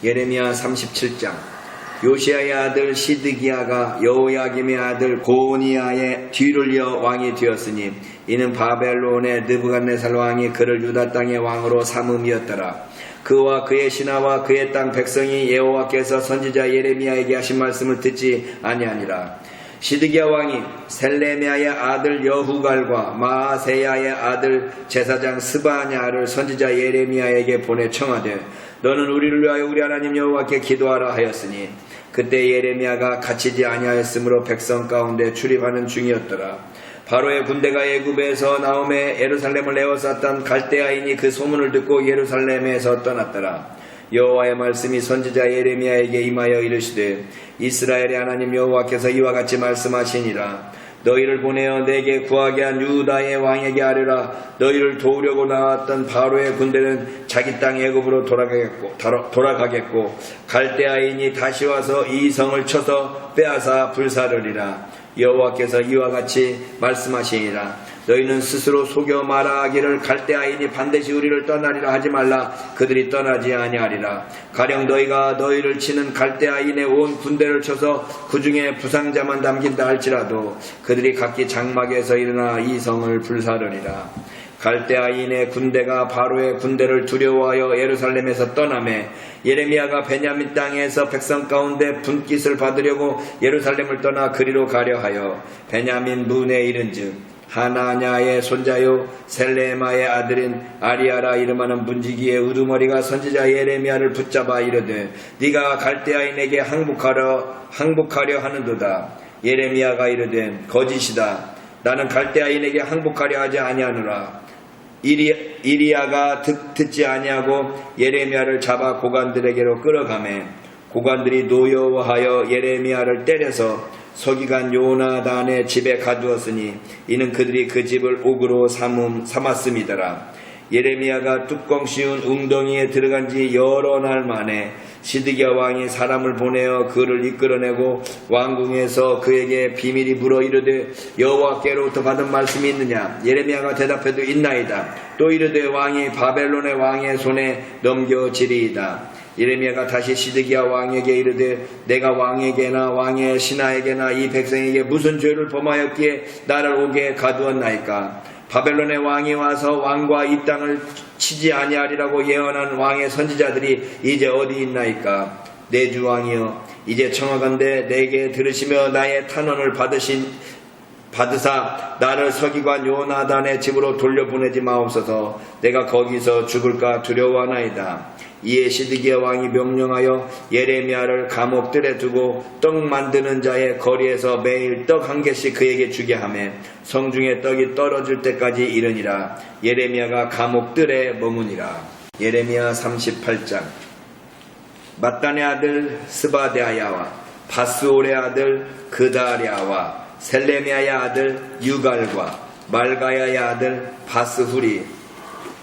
예레미야 37장. 요시야의 아들 시드기야가 여호야김의 아들 고니야의 뒤를 이어 왕이 되었으니 이는 바벨론의 느부갓네살 왕이 그를 유다 땅의 왕으로 삼음이었더라. 그와 그의 신하와 그의 땅 백성이 여호와께서 선지자 예레미야에게 하신 말씀을 듣지 아니하니라. 시드기야 왕이 셀레미야의 아들 여후갈과 마아세야의 아들 제사장 스바냐를 선지자 예레미야에게 보내 청하되 너는 우리를 위하여 우리 하나님 여호와께 기도하라 하였으니 그때 예레미야가 갇히지 아니하였으므로 백성 가운데 출입하는 중이었더라. 바로의 군대가 애굽에서 나오매 예루살렘을 에워쌌던 갈대아인이 그 소문을 듣고 예루살렘에서 떠났더라. 여호와의 말씀이 선지자 예레미야에게 임하여 이르시되 이스라엘의 하나님 여호와께서 이와 같이 말씀하시니라. 너희를 보내어 내게 구하게 한 유다의 왕에게 아뢰라. 너희를 도우려고 나왔던 바로의 군대는 자기 땅 애굽으로 돌아가겠고 갈대아인이 다시 와서 이 성을 쳐서 빼앗아 불사르리라. 여호와께서 이와 같이 말씀하시니라. 너희는 스스로 속여 말하기를 갈대아인이 반드시 우리를 떠나리라 하지 말라. 그들이 떠나지 아니하리라. 가령 너희가 너희를 치는 갈대아인의 온 군대를 쳐서 그 중에 부상자만 남긴다 할지라도 그들이 각기 장막에서 일어나 이 성을 불사르리라. 갈대아인의 군대가 바로의 군대를 두려워하여 예루살렘에서 떠나매 예레미야가 베냐민 땅에서 백성 가운데 분깃을 받으려고 예루살렘을 떠나 그리로 가려 하여 베냐민 문에 이른즉 하나냐의 손자요 셀레마의 아들인 아리아라 이름하는 문지기의 우두머리가 선지자 예레미야를 붙잡아 이르되 네가 갈대아인에게 항복하려 하는도다. 예레미야가 이르되 거짓이다. 나는 갈대아인에게 항복하려 하지 아니하노라. 이리야가 듣지 아니하고 예레미야를 잡아 고관들에게로 끌어가매 고관들이 노여워하여 예레미야를 때려서 서기관 요나단의 집에 가두었으니 이는 그들이 그 집을 옥으로 삼았음이더라. 예레미야가 뚜껑 씌운 웅덩이에 들어간 지 여러 날 만에 시드기야 왕이 사람을 보내어 그를 이끌어내고 왕궁에서 그에게 비밀이 물어 이르되 여호와께로부터 받은 말씀이 있느냐. 예레미야가 대답해도 있나이다. 또 이르되 왕이 바벨론의 왕의 손에 넘겨지리이다. 예레미야가 다시 시드기야 왕에게 이르되 내가 왕에게나 왕의 신하에게나 이 백성에게 무슨 죄를 범하였기에 나를 옥에 가두었나이까. 바벨론의 왕이 와서 왕과 이 땅을 치지 아니하리라고 예언한 왕의 선지자들이 이제 어디 있나이까. 내 주 왕이여 이제 청하건대 내게 들으시며 나의 탄원을 받으사 나를 서기관 요나단의 집으로 돌려보내지 마옵소서. 내가 거기서 죽을까 두려워하나이다. 이에 시드기야 왕이 명령하여 예레미야를 감옥들에 두고 떡 만드는 자의 거리에서 매일 떡 한 개씩 그에게 주게 하며 성중에 떡이 떨어질 때까지 이르니라. 예레미야가 감옥들에 머무니라. 예레미야 38장. mat단의 아들 스바데아야와 바스올의 아들 그다랴와 셀레미야의 아들 유갈과 말가야의 아들 바스후리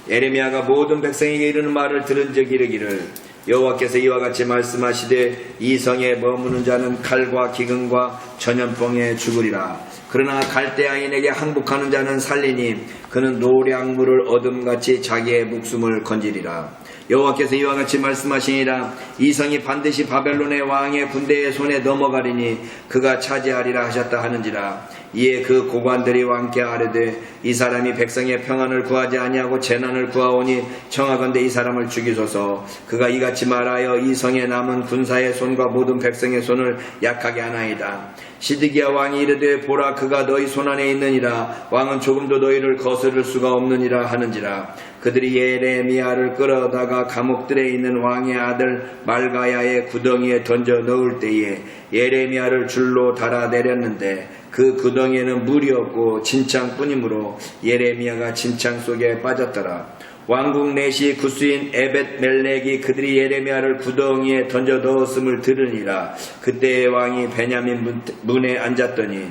예레미야가 모든 백성에게 이르는 말을 들은 적 이르기를 여호와께서 이와 같이 말씀하시되 이 성에 머무는 자는 칼과 기근과 전염병에 죽으리라. 그러나 갈대아인에게 항복하는 자는 살리니 그는 노량물을 얻음같이 자기의 목숨을 건지리라. 여호와께서 이와 같이 말씀하시니라. 이 성이 반드시 바벨론의 왕의 군대의 손에 넘어가리니 그가 차지하리라 하셨다 하는지라. 이에 그 고관들이 왕께 아뢰되 이 사람이 백성의 평안을 구하지 아니하고 재난을 구하오니 청하건대 이 사람을 죽이소서. 그가 이같이 말하여 이 성에 남은 군사의 손과 모든 백성의 손을 약하게 하나이다. 시드기야 왕이 이르되 보라 그가 너희 손안에 있느니라. 왕은 조금도 너희를 거스를 수가 없느니라 하는지라. 그들이 예레미야를 끌어다가 감옥들에 있는 왕의 아들 말가야의 구덩이에 던져 넣을 때에 예레미야를 줄로 달아 내렸는데 그 구덩이에는 물이 없고 진창뿐이므로 예레미야가 진창 속에 빠졌더라. 왕궁 내시 구스인 에벳멜렉이 그들이 예레미야를 구덩이에 던져 넣었음을 들으니라. 그때 왕이 베냐민 문에 앉았더니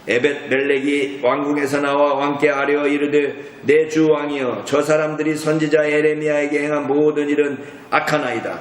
에벳멜렉이 왕궁에서 나와 왕께 아뢰어 이르되 내 주 왕이여 저 사람들이 선지자 예레미야에게 행한 모든 일은 악하니이다.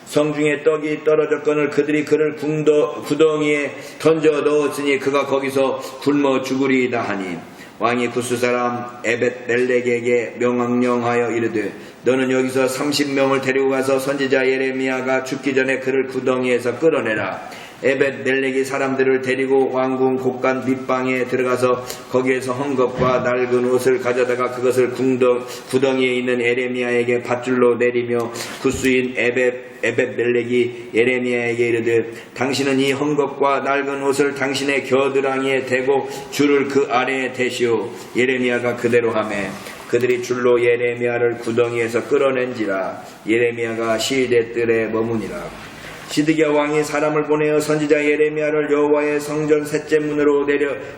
성중에 떡이 떨어졌거늘 그들이 그를 구덩이에 던져 넣었으니 그가 거기서 굶어 죽으리이다 하니 왕이 구스 사람 에벳멜렉에게 명령하여 이르되 너는 여기서 30명을 데리고 가서 선지자 예레미야가 죽기 전에 그를 구덩이에서 끌어내라. 에벳멜렉이 사람들을 데리고 왕궁 곳간 밑방에 들어가서 거기에서 헝겊과 낡은 옷을 가져다가 그것을 구덩이에 있는 예레미야에게 밧줄로 내리며 구스인 에벳멜렉이 예레미야에게 이르되 당신은 이 헝겊과 낡은 옷을 당신의 겨드랑이에 대고 줄을 그 아래에 대시오. 예레미야가 그대로 하매 그들이 줄로 예레미야를 구덩이에서 끌어낸지라. 예레미야가 시대 뜰에 머무니라. 시드기야 왕이 사람을 보내어 선지자 예레미야를 여호와의 성전 셋째 문으로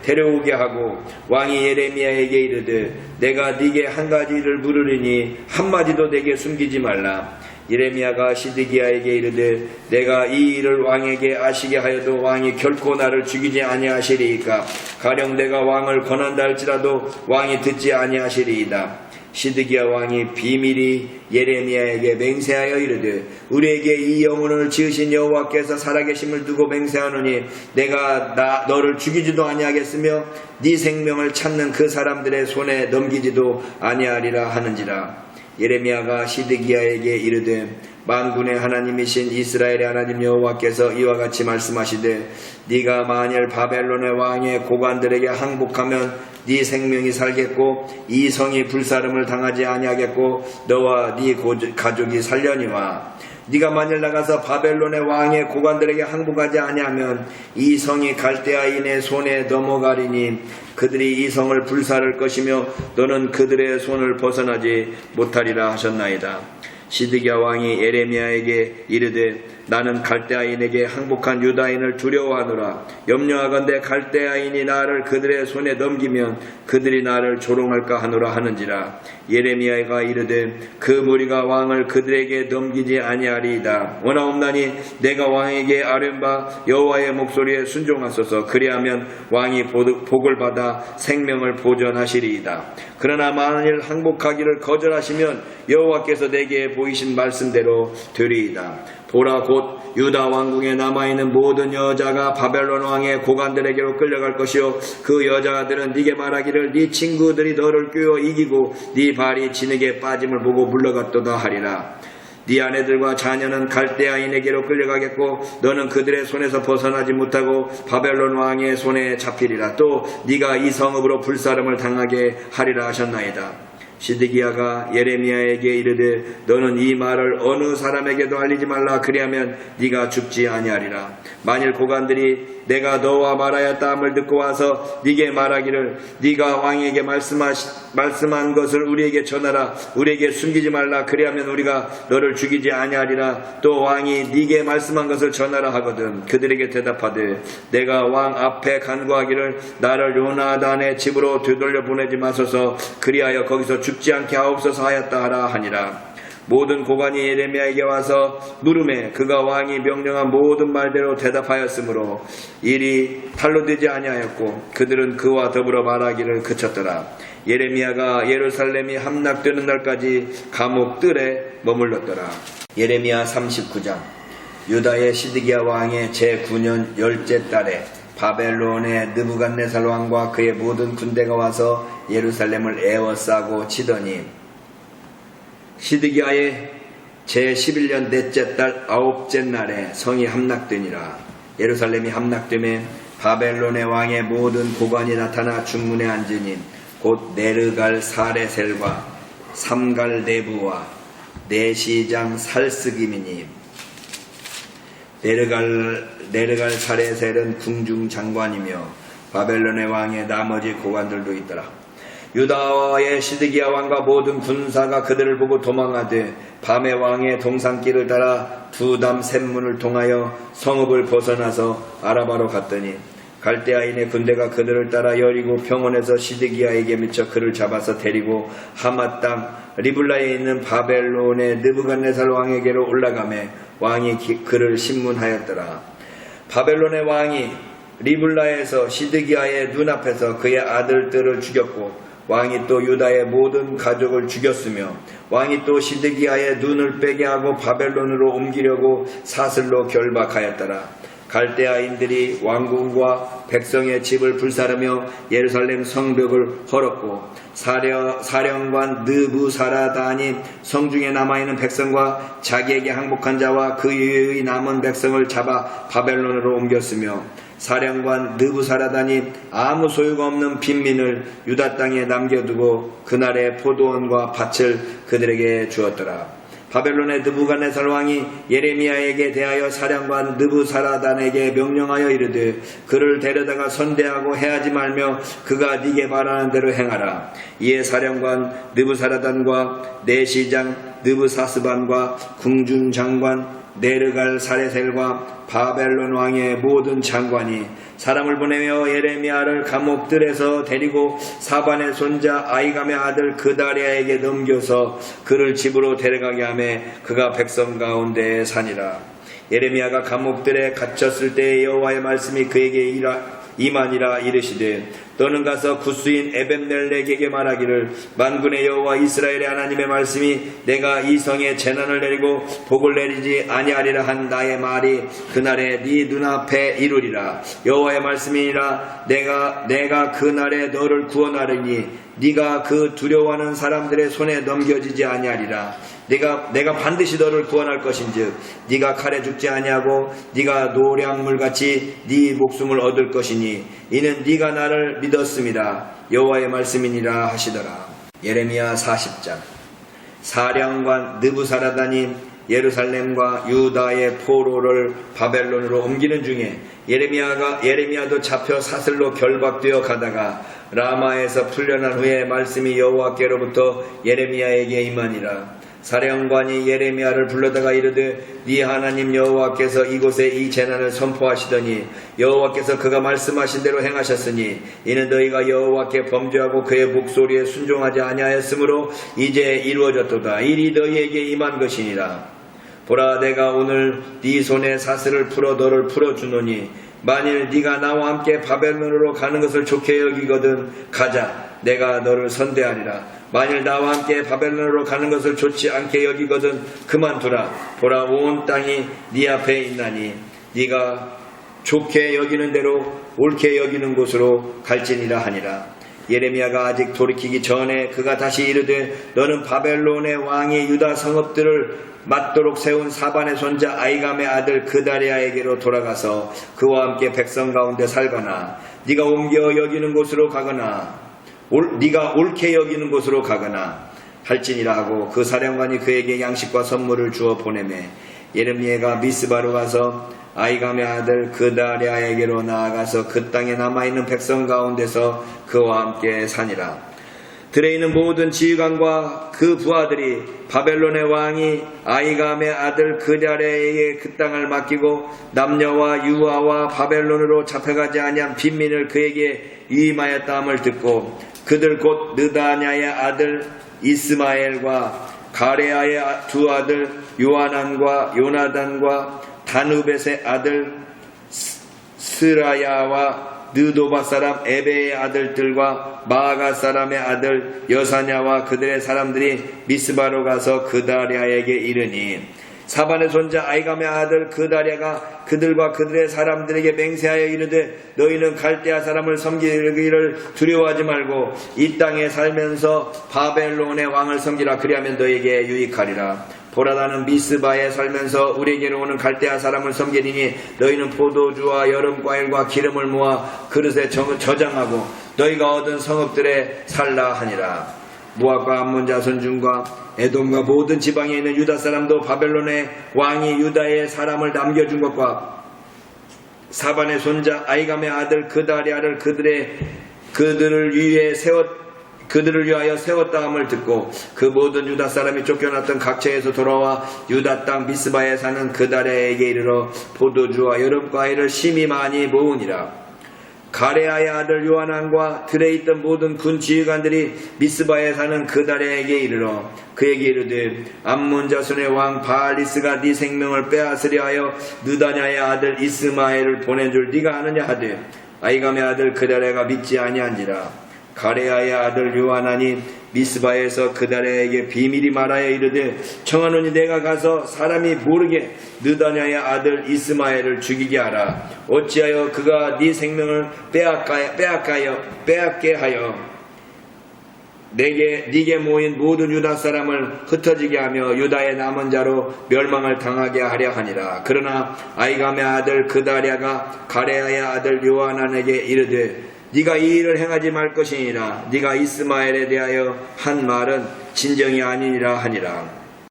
데려오게 하고 왕이 예레미야에게 이르되 내가 네게 한 가지를 물으리니 한마디도 내게 숨기지 말라. 예레미야가 시드기야에게 이르되 내가 이 일을 왕에게 아시게 하여도 왕이 결코 나를 죽이지 아니하시리이까 가령 내가 왕을 권한다 할지라도 왕이 듣지 아니하시리이다. 시드기야 왕이 비밀히 예레미야에게 맹세하여 이르되 우리에게 이 영혼을 지으신 여호와께서 살아계심을 두고 맹세하노니 내가 너를 죽이지도 아니하겠으며 네 생명을 찾는 그 사람들의 손에 넘기지도 아니하리라 하는지라. 예레미야가 시드기야에게 이르되 만군의 하나님이신 이스라엘의 하나님 여호와께서 이와 같이 말씀하시되 네가 만일 바벨론의 왕의 고관들에게 항복하면 네 생명이 살겠고 이 성이 불사름을 당하지 아니하겠고 너와 네 가족이 살려니와 네가 만일 나가서 바벨론의 왕의 고관들에게 항복하지 아니하면 이 성이 갈대아인의 손에 넘어가리니 그들이 이 성을 불사를 것이며 너는 그들의 손을 벗어나지 못하리라 하셨나이다. 시드기야 왕이 예레미야에게 이르되 나는 갈대아인에게 항복한 유다인을 두려워하노라. 염려하건대 갈대아인이 나를 그들의 손에 넘기면 그들이 나를 조롱할까 하노라 하는지라. 예레미야가 이르되 그 무리가 왕을 그들에게 넘기지 아니하리이다. 원하옵나니 내가 왕에게 아뢰는 바 여호와의 목소리에 순종하소서. 그리하면 왕이 복을 받아 생명을 보존하시리이다. 그러나 만일 항복하기를 거절하시면 여호와께서 내게 보이신 말씀대로 되리이다. 보라 곧 유다 왕궁에 남아있는 모든 여자가 바벨론 왕의 고관들에게로 끌려갈 것이요 그 여자들은 네게 말하기를 네 친구들이 너를 꿰어 이기고 네 발이 진흙에 빠짐을 보고 물러갔도다 하리라. 네 아내들과 자녀는 갈대아인에게로 끌려가겠고 너는 그들의 손에서 벗어나지 못하고 바벨론 왕의 손에 잡히리라. 또 네가 이 성읍으로 불사름을 당하게 하리라 하셨나이다. 시드기야가 예레미야에게 이르되 너는 이 말을 어느 사람에게도 알리지 말라. 그리하면 네가 죽지 아니하리라. 만일 고관들이 내가 너와 말하였다함을 듣고 와서 네게 말하기를 네가 왕에게 말씀한 것을 우리에게 전하라. 우리에게 숨기지 말라. 그리하면 우리가 너를 죽이지 아니하리라. 또 왕이 네게 말씀한 것을 전하라 하거든 그들에게 대답하되 내가 왕 앞에 간구하기를 나를 요나단의 집으로 되돌려 보내지 마소서. 그리하여 거기서 죽지 않게 하옵소서 하였다 하라 하니라. 모든 고관이 예레미야에게 와서 물음에 그가 왕이 명령한 모든 말대로 대답하였으므로 일이 탈로 되지 아니하였고 그들은 그와 더불어 말하기를 그쳤더라. 예레미야가 예루살렘이 함락되는 날까지 감옥 뜰에 머물렀더라. 예레미야 39장. 유다의 시드기야 왕의 제9년 10째 달에 바벨론의 느부갓네살 왕과 그의 모든 군대가 와서 예루살렘을 에워싸고 치더니 시드기야의 제11년 넷째 달 9째 날에 성이 함락되니라. 예루살렘이 함락되매 바벨론의 왕의 모든 고관이 나타나 중문에 앉으니 곧 네르갈 사레셀과 삼갈 네부와 내시장 살스김이니 네르갈 사레셀은 궁중 장관이며 바벨론의 왕의 나머지 고관들도 있더라. 유다의 시드기야 왕과 모든 군사가 그들을 보고 도망하되 밤에 왕의 동산길을 따라 두담 샘문을 통하여 성읍을 벗어나서 아라바로 갔더니 갈대아인의 군대가 그들을 따라 여리고 평원에서 시드기야에게 미쳐 그를 잡아서 데리고 하맛 땅 리블라에 있는 바벨론의 느부갓네살 왕에게로 올라가매 왕이 그를 신문하였더라. 바벨론의 왕이 리블라에서 시드기야의 눈앞에서 그의 아들들을 죽였고 왕이 또 유다의 모든 가족을 죽였으며 왕이 또 시드기야의 눈을 빼게 하고 바벨론으로 옮기려고 사슬로 결박하였더라. 갈대아인들이 왕궁과 백성의 집을 불사르며 예루살렘 성벽을 헐었고 사령관 느부사라단이 성중에 남아있는 백성과 자기에게 항복한 자와 그의 남은 백성을 잡아 바벨론으로 옮겼으며 사령관 느부사라단이 아무 소유가 없는 빈민을 유다 땅에 남겨두고 그날의 포도원과 밭을 그들에게 주었더라. 바벨론의 느부갓네살 왕이 예레미야에게 대하여 사령관 느부사라단에게 명령하여 이르되 그를 데려다가 선대하고 해하지 말며 그가 네게 바라는 대로 행하라. 이에 사령관 느부사라단과 내시장 느부사스반과 궁중장관 네르갈 사레셀과 바벨론 왕의 모든 장관이 사람을 보내며 예레미야를 감옥들에서 데리고 사반의 손자 아이감의 아들 그다리아에게 넘겨서 그를 집으로 데려가게 하며 그가 백성 가운데에 사니라. 예레미야가 감옥들에 갇혔을 때 여호와의 말씀이 그에게 이만이라 이르시되 너는 가서 구스인 에벤멜렉에게 말하기를 만군의 여호와 이스라엘의 하나님의 말씀이 내가 이 성에 재난을 내리고 복을 내리지 아니하리라 한 나의 말이 그날에 네 눈앞에 이루리라. 여호와의 말씀이니라. 내가 그날에 너를 구원하리니 네가 그 두려워하는 사람들의 손에 넘겨지지 아니하리라. 내가 반드시 너를 구원할 것인즉 네가 칼에 죽지 아니하고 네가 노량물같이 네 목숨을 얻을 것이니 이는 네가 나를 믿었음이라. 여호와의 말씀이니라 하시더라. 예레미야 40장. 사령관 느부사라단이 예루살렘과 유다의 포로를 바벨론으로 옮기는 중에 예레미야도 잡혀 사슬로 결박되어 가다가 라마에서 풀려난 후에 말씀이 여호와께로부터 예레미야에게 임하니라. 사령관이 예레미야를 불러다가 이르되 네 하나님 여호와께서 이곳에 이 재난을 선포하시더니 여호와께서 그가 말씀하신 대로 행하셨으니 이는 너희가 여호와께 범죄하고 그의 목소리에 순종하지 아니하였으므로 이제 이루어졌도다. 일이 너희에게 임한 것이니라. 보라, 내가 오늘 네 손에 사슬을 풀어 너를 풀어주노니 만일 네가 나와 함께 바벨론으로 가는 것을 좋게 여기거든 가자. 내가 너를 선대하리라. 만일 나와 함께 바벨론으로 가는 것을 좋지 않게 여기거든 그만두라. 보라, 온 땅이 네 앞에 있나니 네가 좋게 여기는 대로 옳게 여기는 곳으로 갈지니라 하니라. 예레미야가 아직 돌이키기 전에 그가 다시 이르되 너는 바벨론의 왕이 유다 성읍들을 맞도록 세운 사반의 손자 아이감의 아들 그다리아에게로 돌아가서 그와 함께 백성 가운데 살거나 네가 옮겨 여기는 곳으로 가거나 네가 옳게 여기는 곳으로 가거나 할지니라 하고 그 사령관이 그에게 양식과 선물을 주어 보내매 예레미야가 미스바로 가서 아이감의 아들 그다리아에게로 나아가서 그 땅에 남아있는 백성 가운데서 그와 함께 사니라. 들에 있는 모든 지휘관과 그 부하들이 바벨론의 왕이 아이감의 아들 그다리아에게 그 땅을 맡기고 남녀와 유아와 바벨론으로 잡혀가지 아니한 빈민을 그에게 위임하였다함을 듣고 그들 곧 느다냐의 아들 이스마엘과 가레아의 두 아들 요하난과 요나단과 다누벳의 아들 스라야와 느도바 사람 에베의 아들들과 마아가 사람의 아들 여사냐와 그들의 사람들이 미스바로 가서 그다리아에게 이르니 사반의 손자 아이감의 아들 그다리아가 그들과 그들의 사람들에게 맹세하여 이르되 너희는 갈대아 사람을 섬기기를 두려워하지 말고 이 땅에 살면서 바벨론의 왕을 섬기라. 그리하면 너희에게 유익하리라. 보라, 나는 미스바에 살면서 우리에게로 오는 갈대아 사람을 섬기리니 너희는 포도주와 여름과일과 기름을 모아 그릇에 저장하고 너희가 얻은 성읍들에 살라 하니라. 모압과 암몬 자손 중과 에돔과 모든 지방에 있는 유다 사람도 바벨론의 왕이 유다의 사람을 남겨준 것과 사반의 손자 아이감의 아들 그다리아를 그들을 위하여 세웠다함을 듣고 그 모든 유다 사람이 쫓겨났던 각처에서 돌아와 유다 땅 미스바에 사는 그다리아에게 이르러 포도주와 여름과일을 심히 많이 모으니라. 가레아의 아들 요하난과 들에 있던 모든 군 지휘관들이 미스바에 사는 그다리아에게 이르러 그에게 이르되 암몬 자손의 왕 바알리스가 네 생명을 빼앗으려 하여 느다냐의 아들 이스마엘을 보낸 줄 네가 아느냐 하되 아이감의 아들 그다리아가 믿지 아니한지라. 가레아의 아들 요하나니 미스바에서 그달에게 비밀이 말하여 이르되 청하노니 내가 가서 사람이 모르게 느다냐의 아들 이스마엘을 죽이게 하라. 어찌하여 그가 네 생명을 빼앗게 하여 네게 모인 모든 유다 사람을 흩어지게 하며 유다의 남은 자로 멸망을 당하게 하려 하니라. 그러나 아이감의 아들 그다랴가 가레아의 아들 요하난에게 이르되 네가 이 일을 행하지 말 것이니라. 네가 이스마엘에 대하여 한 말은 진정이 아니니라 하니라.